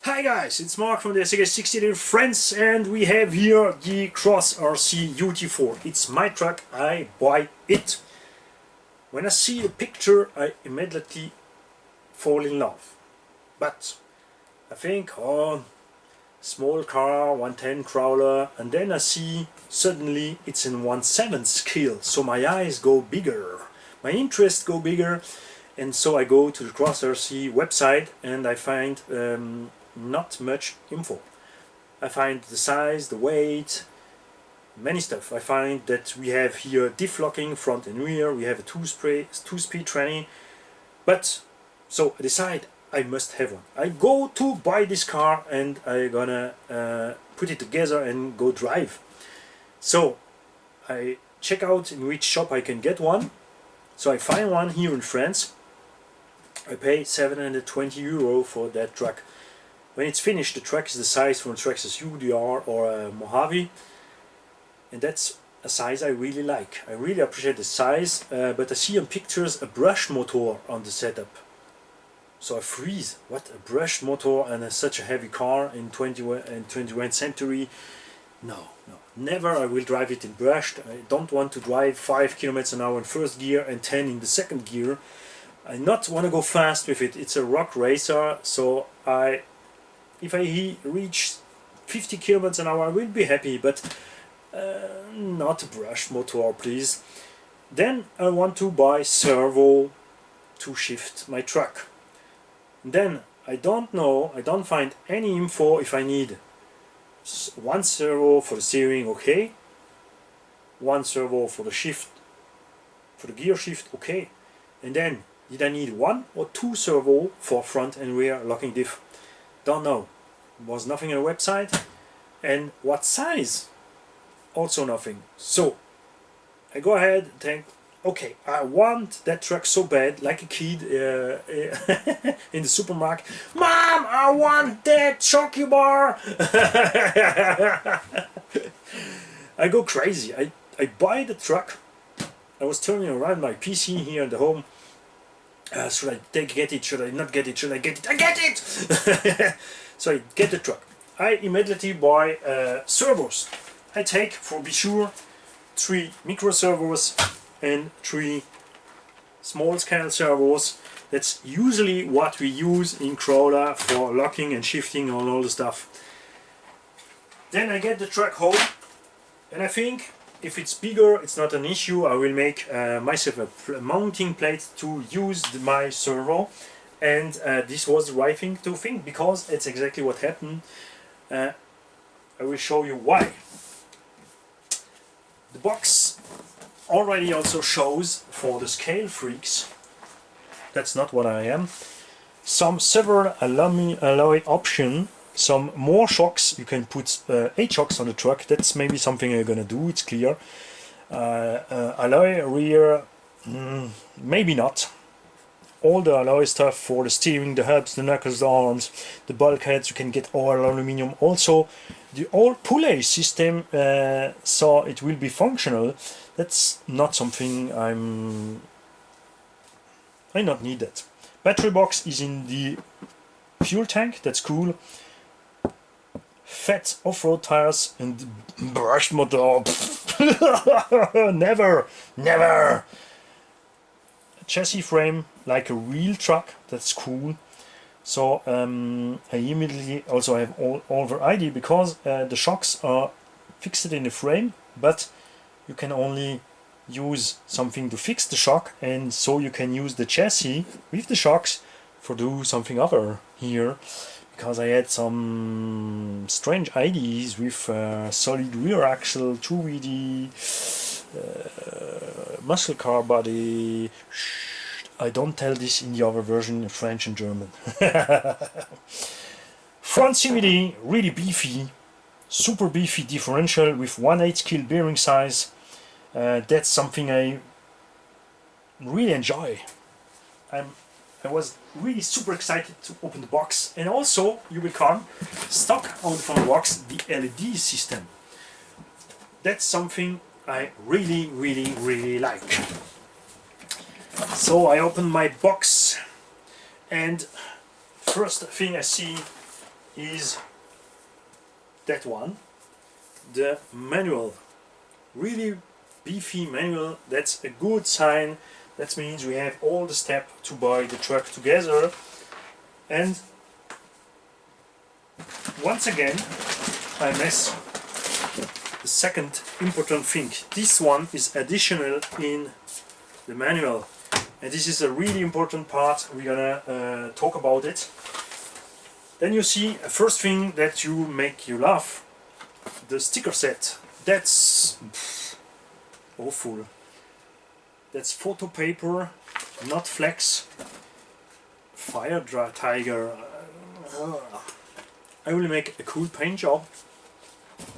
Hi guys, it's Mark from the SG60 Friends, and we have here the Cross RC UT4. It's my truck, I buy it. When I see the picture, I immediately fall in love. But I think, oh, small car, 110 crawler, and then I see suddenly it's in 1/7 scale, so my eyes go bigger, my interest go bigger, and so I go to the Cross RC website and I find not much info. I find the size, the weight, many stuff. I find that we have here diff locking front and rear, we have a two-speed tranny, but so I decide I must have one. I go to buy this car and I gonna put it together and go drive. So I check out in which shop I can get one. So I find one here in France. I pay 720 euro for that truck. When it's finished, the truck is the size from a Traxxas UDR or a Mojave, and that's a size I really like. I really appreciate the size, but I see on pictures a brushed motor on the setup. So I freeze. What, a brushed motor and such a heavy car in 21st century? No, never I will drive it in brushed. I don't want to drive 5 km an hour in first gear and 10 in the second gear. I not want to go fast with it. It's a rock racer, so if I reach 50 km an hour I will be happy, but not a brushed motor, please. Then I want to buy servo to shift my truck. Then I don't know, I don't find any info if I need one servo for the steering, okay, one servo for the shift, for the gear shift, okay, and then did I need one or two servo for front and rear locking diff? Don't know. Was nothing on the website. And what size? Also nothing. So I go ahead and think, okay, I want that truck so bad, like a kid in the supermarket. Mom, I want that Shocky bar. I go crazy. I buy the truck. I was turning around my PC here at the home. Should I get it? Should I not get it? Should I get it? I get it! So I get the truck. I immediately buy servos. I take, for be sure, 3 micro servos and 3 small scale servos. That's usually what we use in crawler for locking and shifting and all the stuff. Then I get the truck home, and I think if it's bigger, it's not an issue. I will make myself a mounting plate to use my servo, and this was the right thing to think, because it's exactly what happened. I will show you why. The box already also shows, for the scale freaks, that's not what I am, several alloy option. Some more shocks. You can put 8 shocks on the truck. That's maybe something I'm gonna do, it's clear. Alloy rear, maybe not. All the alloy stuff for the steering, the hubs, the knuckles, the arms, the bulkheads, you can get all aluminium. Also the old pulley system, so it will be functional. That's not something I not need that. Battery box is in the fuel tank, that's cool. Fat off-road tires and brushed motor. Never. Chassis frame like a real truck, that's cool. So I immediately also have all variety, because the shocks are fixed in the frame, but you can only use something to fix the shock, and so you can use the chassis with the shocks for do something other here. Because I had some strange ideas with solid rear axle, 2VD, muscle car body. I don't tell this in the other version in French and German. Front CVT, really beefy, super beefy differential with 1/8 scale bearing size. That's something I really enjoy. I was really super excited to open the box, and also you will come stock out from the box the LED system. That's something I really like. So I open my box, and first thing I see is that one, the manual. Really beefy manual. That's a good sign. That means we have all the steps to buy the truck together. And once again I miss the second important thing. This one is additional in the manual, and this is a really important part. We're gonna talk about it. Then you see a first thing that you make you laugh, the sticker set. That's awful. That's photo paper, not flex. Fire Tiger. I will make a cool paint job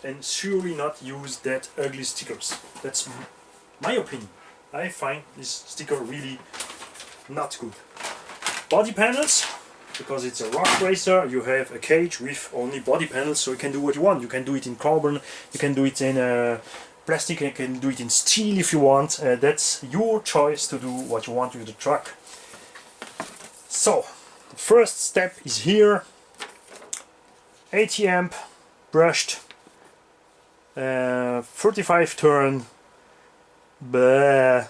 and surely not use that ugly stickers. That's my opinion. I find this sticker really not good. Body panels, because it's a rock racer, you have a cage with only body panels, so you can do what you want. You can do it in carbon, you can do it in plastic, you can do it in steel if you want. That's your choice to do what you want with the truck. So, the first step is here. 80 amp brushed, 35 turn, but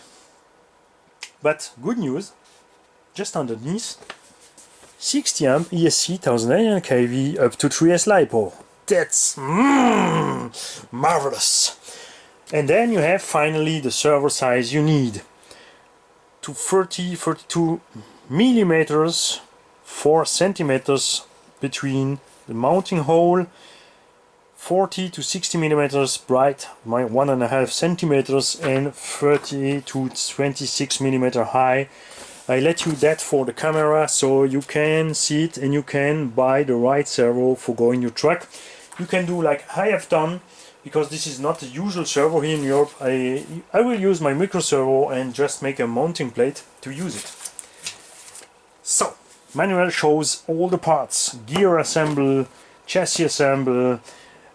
good news, just underneath 60 amp ESC 1900 kV up to 3S LiPo. That's marvelous. And then you have finally the servo size you need to 32 millimeters, 4 centimeters between the mounting hole, 40 to 60 millimeters bright, 1.5 centimeters, and 30 to 26 millimeter high. I let you that for the camera so you can see it and you can buy the right servo for going your truck. You can do like I have done, because this is not the usual servo here in Europe. I will use my micro servo and just make a mounting plate to use it. So, manual shows all the parts: gear assemble, chassis assemble,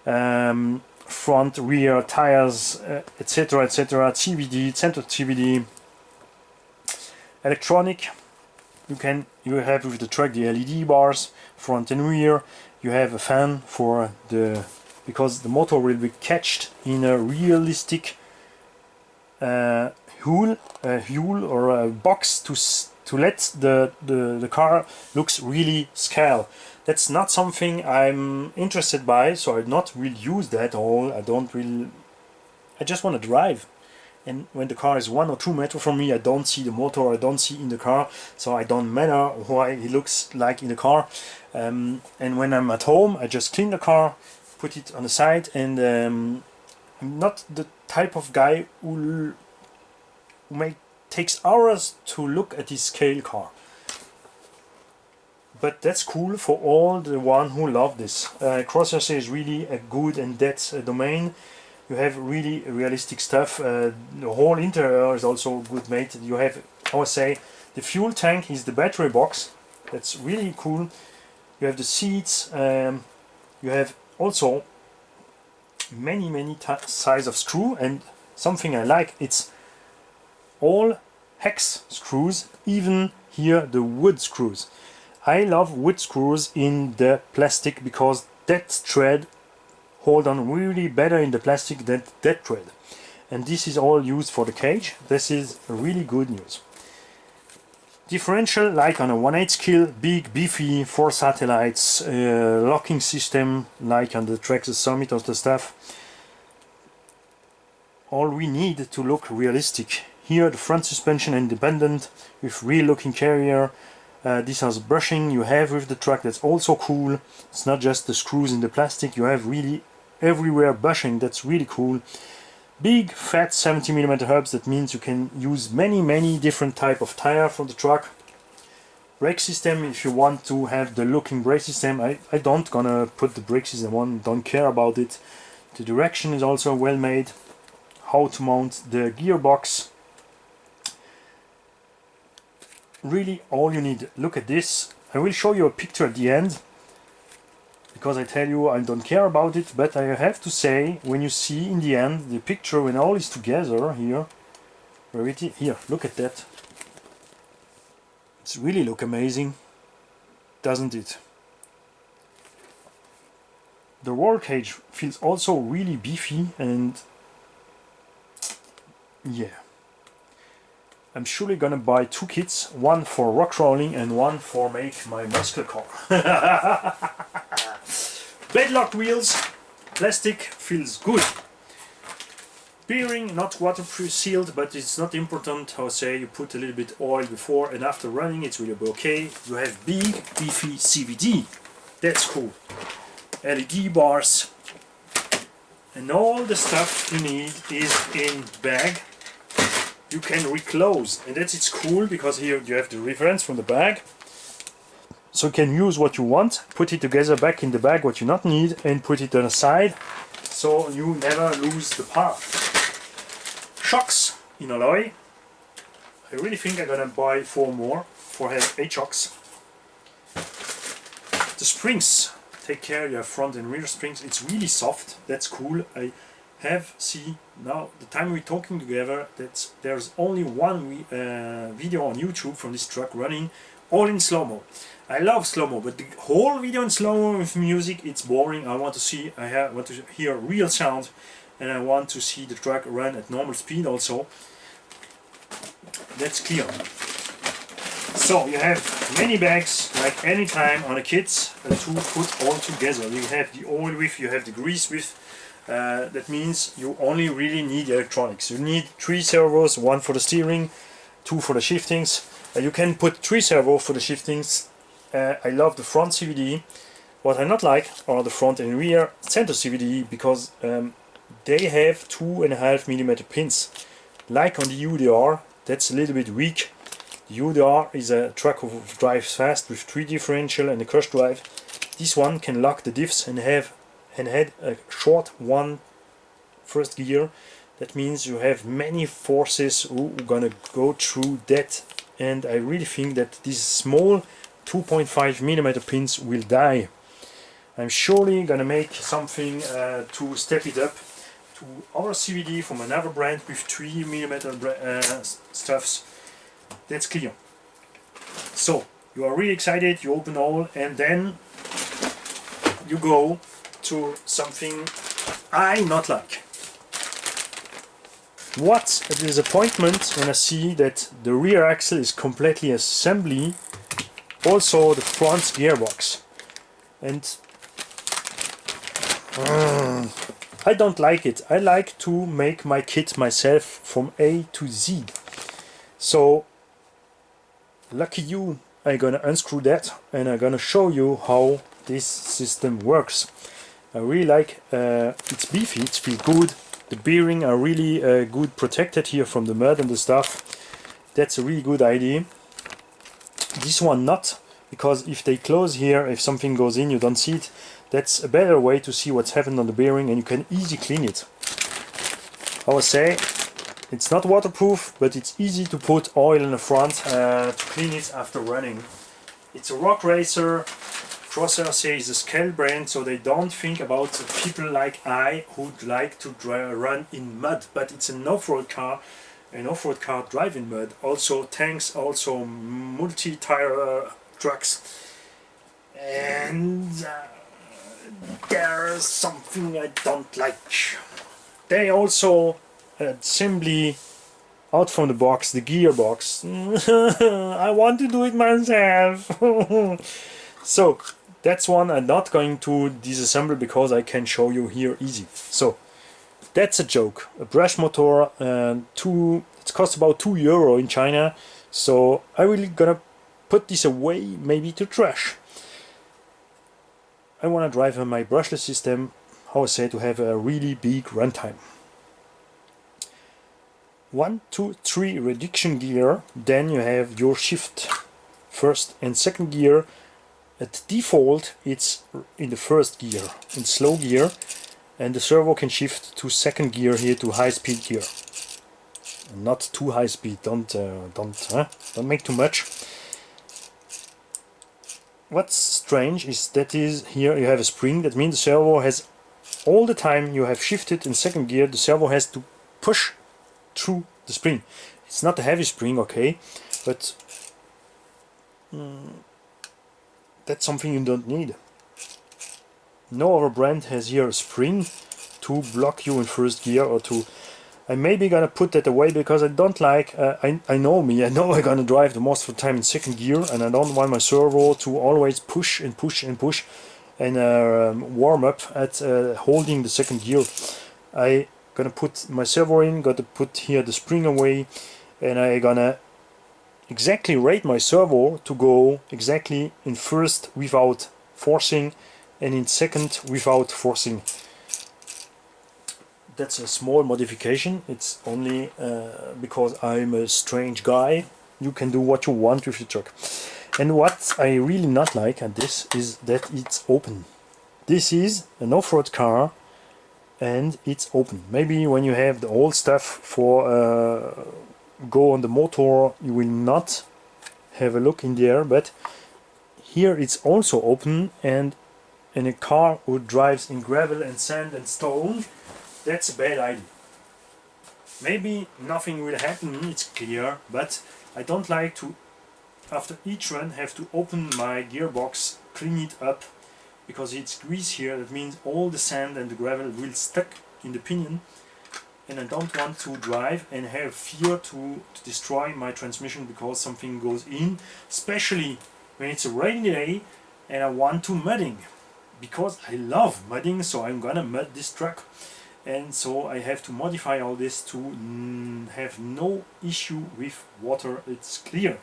front, rear, tires, etc, etc, TBD, center TBD. Electronic, you have with the truck the LED bars, front and rear. You have a fan for the, because the motor will be caged in a realistic hull or a box to let the car looks really scale. That's not something I'm interested by, so I not will use that all. I just want to drive. And when the car is 1 or 2 meters from me, I don't see the motor, I don't see in the car, so I don't matter why it looks like in the car. And when I'm at home, I just clean the car, put it on the side, and I'm not the type of guy who takes hours to look at this scale car. But that's cool for all the one who love this. Cross-RC is really a good and that's a domain. You have really realistic stuff. The whole interior is also good made. You have, I would say, the fuel tank is the battery box. That's really cool. You have the seats. You have also many size of screw, and something I like, it's all hex screws, even here the wood screws. I love wood screws in the plastic because that thread hold on really better in the plastic than that thread, and this is all used for the cage. This is really good news. Differential like on a 1/8 scale, big beefy, 4 satellites, locking system like on the Traxxas Summit or the stuff. All we need to look realistic. Here the front suspension independent with real looking carrier. This has brushing you have with the truck, that's also cool. It's not just the screws in the plastic, you have really everywhere brushing, that's really cool. Big fat 70mm hubs, that means you can use many different type of tire for the truck. Brake system, if you want to have the looking brake system, I don't gonna put the brake system on, don't care about it. The direction is also well made. How to mount the gearbox. Really all you need. Look at this. I will show you a picture at the end, because I tell you I don't care about it, but I have to say, when you see in the end the picture when all is together here, here, look at that. It's really look amazing, doesn't it? the roll cage feels also really beefy, and yeah, I'm surely gonna buy 2 kits, one for rock rolling and one for make my muscle car. Bedlock wheels, plastic, feels good. Bearing not waterproof sealed, but it's not important how say you put a little bit oil before and after running, it's really okay. You have big beefy CVD, that's cool. LED bars, and all the stuff you need is in bag. You can reclose, and that's it's cool because here you have the reference from the bag, so you can use what you want, put it together back in the bag what you not need, and put it on the side so you never lose the part. Shocks in alloy. I really think I'm gonna buy 4 more for have 8 shocks. The springs, take care you have front and rear springs, it's really soft, that's cool. I have see now the time we're talking together that there's only one video on YouTube from this truck running all in slow-mo. I love slow-mo, but the whole video in slow-mo with music, it's boring. I want to see, want to hear real sound, and I want to see the truck run at normal speed also. That's clear. So you have many bags, like any time on the kits, to put all together. You have the oil with, you have the grease with. That means you only really need electronics. You need 3 servos, 1 for the steering, 2 for the shiftings. You can put 3 servos for the shiftings. I love the front CVD. What I not like are the front and rear center CVD, because they have 2.5mm pins. Like on the UDR, that's a little bit weak. The UDR is a truck who drives fast with 3 differential and a crush drive. This one can lock the diffs and had a short 1 first gear. That means you have many forces who are gonna go through that, and I really think that these small 2.5mm pins will die. I'm surely gonna make something to step it up to our CVD from another brand with 3mm stuffs. That's clear. So you are really excited, you open all, and then you go to something I not like. What a disappointment when I see that the rear axle is completely assembly, also the front gearbox, and I don't like it. I like to make my kit myself from A to Z. So lucky you, I'm gonna unscrew that and I'm gonna show you how this system works. I really like it's beefy, it feels good. The bearing are really good protected here from the mud and the stuff. That's a really good idea. This one not, because if they close here, if something goes in, you don't see it. That's a better way to see what's happened on the bearing, and you can easily clean it. I would say it's not waterproof, but it's easy to put oil in the front to clean it after running. It's a rock racer. Cross RC is a scale brand, so they don't think about people like I who'd like to run in mud, but it's an off-road car. An off-road car drive in mud. Also tanks, also multi-tire trucks. And there's something I don't like. They also assembly out from the box, the gearbox. I want to do it myself. So that's one I'm not going to disassemble because I can show you here easy. So that's a joke. A brush motor, it costs about €2 in China. So I really gonna put this away, maybe to trash. I wanna drive my brushless system, how I say, to have a really big runtime. 1, 2, 3 reduction gear, then you have your shift. First and second gear. At default it's in the first gear, in slow gear, and the servo can shift to second gear here to high speed gear. Not too high speed, don't make too much. What's strange is that here you have a spring, that means the servo has, all the time you have shifted in second gear, the servo has to push through the spring. It's not a heavy spring, okay, but that's something you don't need. no other brand has here a spring to block you in first gear, or to... I maybe gonna put that away because I don't like, I know me, I know I'm gonna drive the most of the time in second gear, and I don't want my servo to always push and push and push and warm up at holding the second gear. I gonna put my servo in, gotta put here the spring away, and I gonna exactly rate my servo to go exactly in first without forcing and in second without forcing. That's a small modification. It's only because I'm a strange guy. You can do what you want with your truck. And what I really not like at this is that it's open. This is an off-road car and it's open. Maybe when you have the old stuff for go on the motor, you will not have a look in there, but here it's also open, and in a car who drives in gravel and sand and stone, that's a bad idea. Maybe nothing will happen, it's clear, but I don't like to, after each run, have to open my gearbox, clean it up, because it's grease here. That means all the sand and the gravel will stuck in the pinion, and I don't want to drive and have fear to destroy my transmission because something goes in, especially when it's a rainy day and I want to mudding, because I love mudding, so I'm gonna mud this truck. And so I have to modify all this to have no issue with water, it's clear.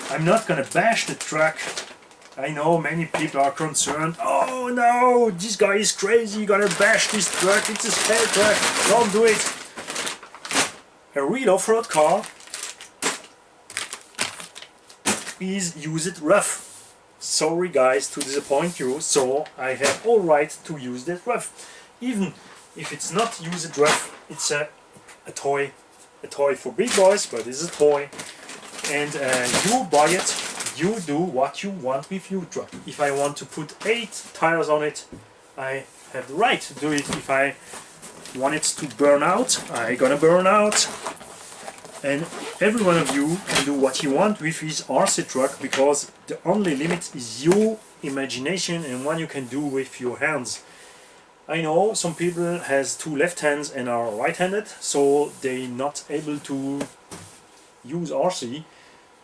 I'm not gonna bash the truck. I know many people are concerned, oh no, this guy is crazy, you're gonna bash this truck, it's a spare truck, don't do it. A real off-road car is use it rough. Sorry guys to disappoint you, so I have all right to use that rough. Even if it's not use it rough, it's a toy for big boys, but it's a toy. And you buy it, you do what you want with your truck. If I want to put 8 tires on it, I have the right to do it. If I want it to burn out, I gonna burn out. And every one of you can do what you want with his RC truck, because the only limit is your imagination and what you can do with your hands. I know some people has 2 left hands and are right-handed, so they're not able to use RC.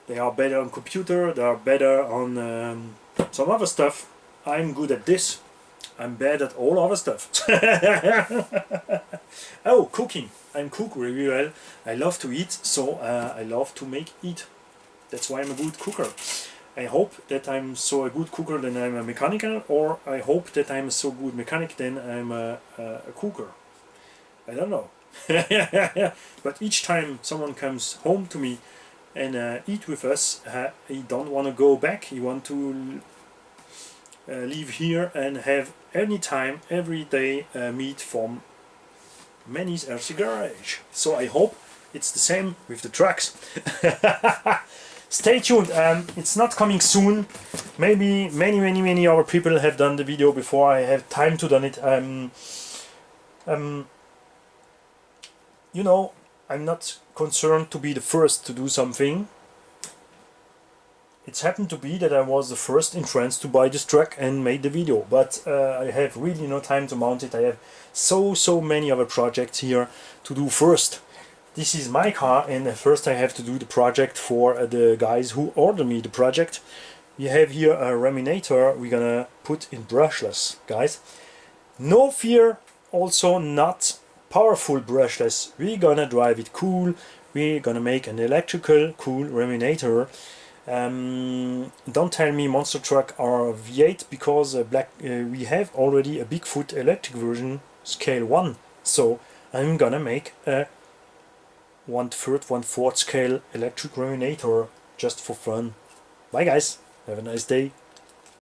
They are better on computer, they are better on some other stuff. I'm good at this. I'm bad at all other stuff. Oh, cooking. I'm cook really well. I love to eat, so I love to eat. That's why I'm a good cooker. I hope that I'm so a good cooker that I'm a mechanical, or I hope that I'm a so good mechanic then I'm a cooker. I don't know. But each time someone comes home to me and eat with us, he don't want to go back. He want to live here and have any time, every day meat from Manny's RC Garage. So I hope it's the same with the trucks. Stay tuned, it's not coming soon. Maybe many other people have done the video before I have time to done it. You know, I'm not concerned to be the first to do something. It's happened to be that I was the first in France to buy this truck and made the video, but I have really no time to mount it. I have so many other projects here to do first. This is my car, and first I have to do the project for the guys who order me the project. We have here a Raminator we're gonna put in brushless, guys. No fear, also not powerful brushless. We're gonna drive it cool. We're gonna make an electrical cool Raminator. Don't tell me monster truck or V8, because we have already a Bigfoot electric version scale 1, so I'm gonna make a 1/3, 1/4 scale electric Raminator just for fun. Bye guys, have a nice day.